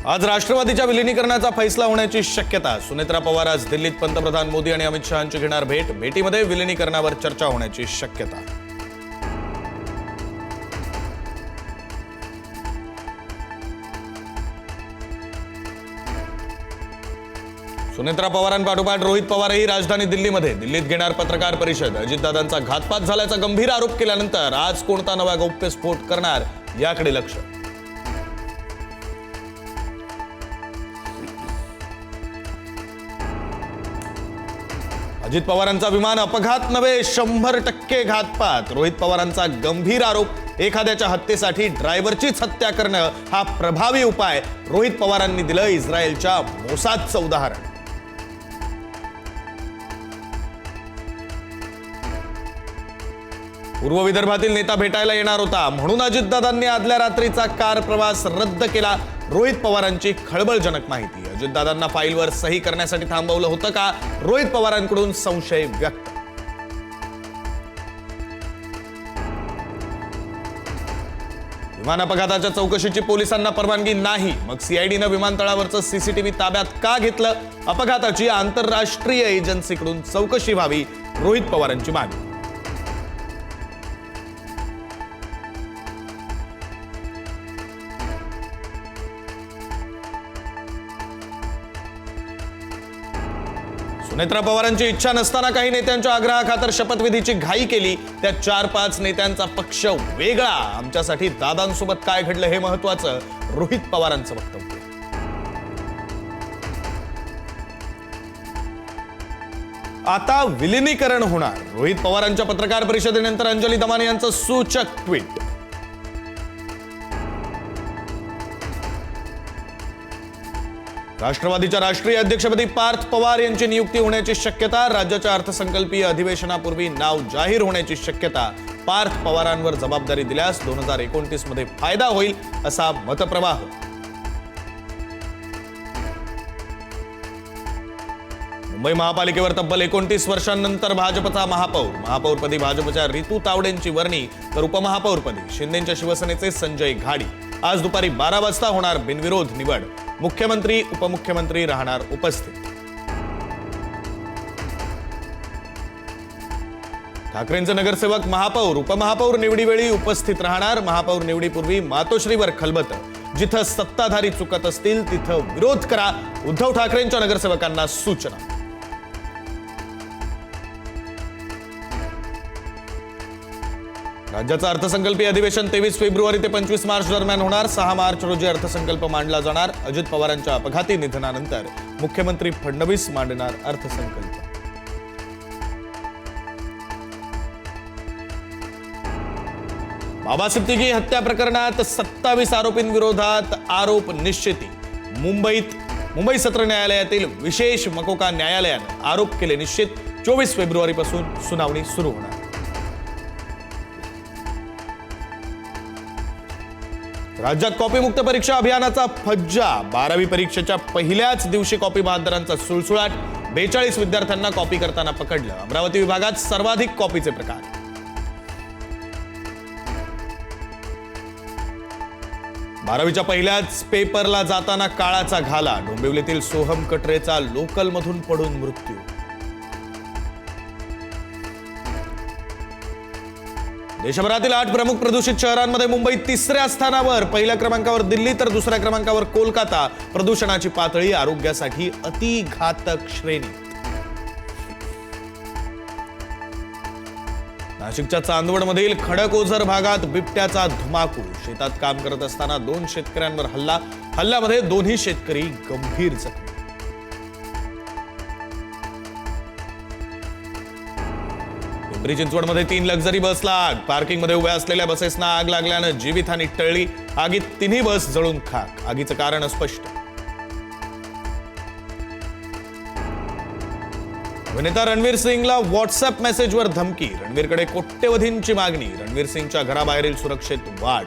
आज राष्ट्रवादीच्या विलीनीकरणाचा फैसला होण्याची शक्यता। सुनेत्रा पवार आज दिल्लीत पंतप्रधान मोदी आणि अमित शहांची घेणार भेट। भेटीमध्ये विलीनीकरणावर चर्चा होण्याची शक्यता। सुनेत्रा पवारांपाठोपाठ रोहित पवारही राजधानी दिल्लीत घेणार पत्रकार परिषद। अजितदादांचा घातपात झाल्याचा गंभीर आरोप केल्यानंतर आज कोणता नवा गौप्यस्फोट करणार याकडे लक्ष। अजित पवारांचा विमान अपघात नव्हे 100% घातपात। रोहित पवारांचा गंभीर आरोप। एखाद्याच्या हत्येसाठी ड्रायव्हरचीच हत्या करणं हा प्रभावी उपाय। रोहित पवारांनी दिलं इस्रायलच्या मोसादचं उदाहरण। पूर्व विदर्भातील नेता भेटायला येणार होता म्हणून अजितदादांनी आदल्या रात्रीचा कार प्रवास रद्द केला। रोहित पवारांची खळबळजनक माहिती। अजितदादांना फाईलवर सही करण्यासाठी थांबवलं होतं का? रोहित पवारांकडून संशय व्यक्त। विमान अपघाताच्या चौकशीची पोलिसांना परवानगी नाही, मग सीआयडीनं विमानतळावरचं सीसीटीव्ही ताब्यात का घेतलं? अपघाताची आंतरराष्ट्रीय एजन्सीकडून चौकशी व्हावी, रोहित पवारांची मागणी। सुनेत्रा पवारांची इच्छा नसताना काही नेत्यांच्या आग्रहाखातर शपथविधीची घाई केली। त्या 4-5 नेत्यांचा पक्ष वेगळा। आमच्यासाठी दादांसोबत काय घडलं हे महत्त्वाचं, रोहित पवारांचं वक्तव्य। आता विलीनीकरण होणार। रोहित पवारांच्या पत्रकार परिषदेनंतर अंजली दमानी यांचं सूचक ट्विट। राष्ट्रवादीच्या राष्ट्रीय अध्यक्षपदी पार्थ पवार यांची नियुक्ती होण्याची शक्यता। राज्याच्या अर्थसंकल्पीय अधिवेशनापूर्वी नाव जाहीर होण्याची शक्यता। पार्थ पवारांवर जबाबदारी दिल्यास 2029 मध्ये फायदा होईल असा मतप्रवाह। मुंबई महापालिकेवर तब्बल 29 वर्षांनंतर भाजपचा महापौरपदी भाजपच्या रितू तावडेंची वर्णी, तर उपमहापौरपदी शिंदेच्या शिवसेनेचे संजय घाडी। आज दुपारी 12 वाजता होणार बिनविरोध निवड। मुख्यमंत्री उपमुख्यमंत्री राहणार उपस्थित। ठाकरेंचे नगरसेवक महापौर उपमहापौर निवडीवेळी उपस्थित राहणार। महापौर निवडीपूर्वी मातोश्रीवर खलबतं। जिथं सत्ताधारी चुकत असतील तिथं विरोध करा, उद्धव ठाकरेंच्या नगरसेवकांना सूचना। राज्याचं अर्थसंकल्पीय अधिवेशन 23 फेब्रुवारी ते 25 मार्च दरम्यान होणार। 6 मार्च रोजी अर्थसंकल्प मांडला जाणार। अजित पवारांच्या अपघाती निधनानंतर मुख्यमंत्री फडणवीस मांडणार अर्थसंकल्प। बाबा सिद्दीकी हत्या प्रकरणात 27 आरोपींविरोधात आरोप निश्चिती। मुंबई सत्र न्यायालयातील विशेष मकोका न्यायालयानं आरोप केले निश्चित। 24 फेब्रुवारीपासून सुनावणी सुरू होणार। राज्यात कॉपीमुक्त परीक्षा अभियानाचा फज्जा। 12वी परीक्षेच्या पहिल्याच दिवशी कॉपी बहादरांचा सुळसुळाट। 42 विद्यार्थ्यांना कॉपी करताना पकडलं। अमरावती विभागात सर्वाधिक कॉपीचे प्रकार। बारावीच्या पहिल्याच पेपरला जाताना काळाचा घाला। डोंबिवलीतील सोहम कटरेचा लोकलमधून पडून मृत्यू। देशभरातील 8 प्रमुख प्रदूषित शहरांमध्ये मुंबई 3ऱ्या स्थानावर। पहिल्या क्रमांकावर दिल्ली तर 2ऱ्या क्रमांकावर कोलकाता। प्रदूषणाची पातळी आरोग्यासाठी अतिघातक श्रेणी। नाशिकच्या चांदवडमधील खडकओझर भागात बिबट्याचा धुमाकूळ। शेतात काम करत असताना 2 शेतकऱ्यांवर हल्ल्यामध्ये 2ही शेतकरी गंभीर जखमी। पिंपरी चिंचवडमध्ये 3 लक्झरी बसला आग। पार्किंगमध्ये उभ्या असलेल्या बसेसना आग लागल्यानं जीवितहानी टळली। आगीत 3ही बस जळून खाक। आगीचं कारण अस्पष्ट। अभिनेता रणवीर सिंगला व्हॉट्सअप मेसेजवर धमकी। रणवीरकडे कोट्यवधींची मागणी। रणवीर सिंगच्या घराबाहेरील सुरक्षेत वाढ।